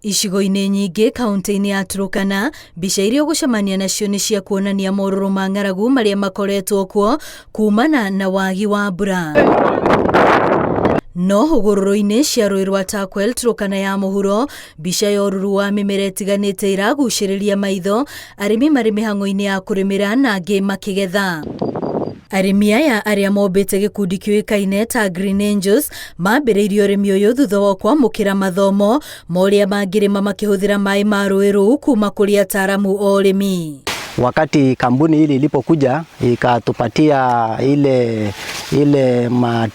Icigo-inĩ nyingĩ kaunti-inĩ ya Turkana, mbica iria ũgũcemania nacio nĩ cia kuonania morũrũ ma ng'aragu marĩa makoretwo kuo kumana na wagi wa mbura. No hũgũrũrũ-inĩ cia rũũĩ rwa Turkwel, Turkana ya mũhuro, mbica ya ũruru wa mĩmera ĩtiganĩte iragucĩrĩria maitho, arĩmi marĩ mĩhang'o-inĩ ya kũrĩmĩra na angĩ makĩgetha. Arĩmi aya arĩa mombĩte gĩkundi kĩũĩkaine ta Green Angels mambĩrĩirie ũrĩmi ũyũ thutha wa kwamũkĩra mathomo ma ũrĩa mangĩrĩma makĩhũthĩra maĩ ma rũũĩ rũu kuma kũrĩ ataaramu a ũrĩmi. Wakati kampuni hili ilipokuja ikatupatia ile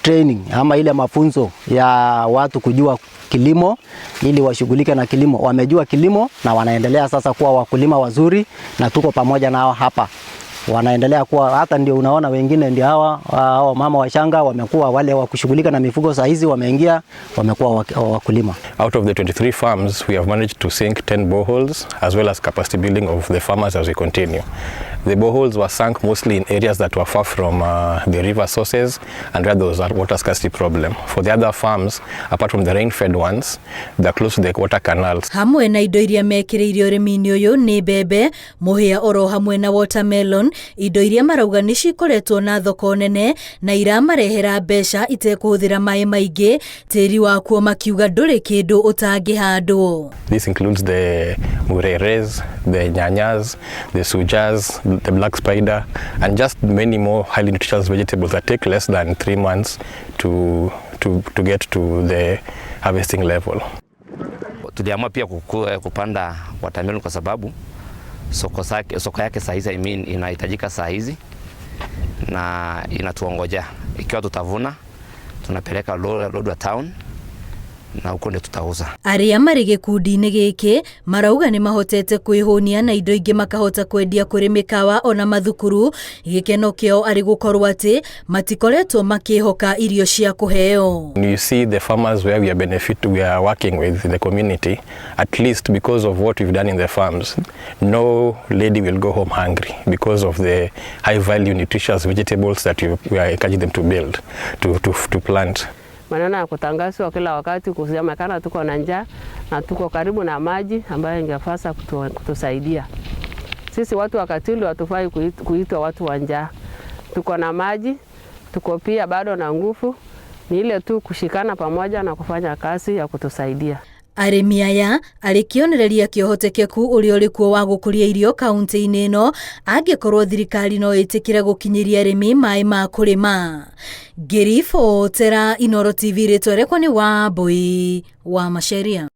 training ama ile mafunzo ya watu kujua kilimo ili washughulike na kilimo. Wamejua kilimo na wanaendelea sasa kuwa wakulima wazuri, na tuko pamoja nao hapa. Wanaendelea kuwa, hata ndio unaona wengine ndio hawa mama washanga wamekuwa wale wa kushughulika na mifugo, saa hizi wameingia wamekuwa wakulima. Out of the 23 farms, we have managed to sink 10 boreholes as well as capacity building of the farmers as we continue. The boreholes were sunk mostly in areas that were far from the river sources and where there was a water scarcity problem. For the other farms, apart from the rain-fed ones, they are close to the water canals. Hamwe na indo iria mekĩrĩirio ũrĩmi-inĩ ũyũ nĩ mbembe, mũhĩa oro hamwe na watermelon, indo iria marauga nĩ cikoretwo na thoko nene na iramarehera mbeca itekũhũthĩra maĩ maingĩ, tĩri wakuo makiuga ndũrĩ kĩndũ ũtangĩhandwo. This includes the mureres, the nyanyas, the sujas, the black spider, and just many more highly nutritious vegetables that take less than 3 months to get to the harvesting level. Tuliamua pia kupanda watermelon kwa sababu soko yake saa hizi inahitajika saa hizi na inatuongoja. Ikiwa tutavuna tunapeleka Lodwar town na huko ndio tutauza. Arĩa marĩ gĩkundi-inĩ gĩkĩ marauga nĩ mahotete kwĩhũnia na indo ingĩ makahota kwendia kũrĩ mĩkawa ona mathukuru. Gĩkeno kĩao arĩ gũkorwo atĩ matikoretwo makĩhoka irio cia kũheo. You see the farmers where we are working with in the community, at least because of what we've done in the farms, no lady will go home hungry because of the high value nutritious vegetables that we are encouraging them to build, to plant. Maneno ya kutangazwa kila wakati kusemekana tuko na njaa na tuko karibu na maji ambayo ingefasa kutusaidia. Sisi watu wa Katili hatufai kuitwa watu wa njaa. Tuko na maji, tuko pia bado na nguvu, ni ile tu kushikana pamoja na kufanya kazi ya kutusaidia. Arĩmi aya arĩ kĩonereria kĩhotekeku ũrĩa ũrĩ kuo wa gũkũria irio kaunti-inĩ ĩno angĩkorwo thirikari no ĩtĩkĩre gũkinyĩria arĩmi maĩ ma kũrĩma. Ngĩribotera Inooro TV, rĩtwa rĩakwa nĩ Wambui wa Macharia.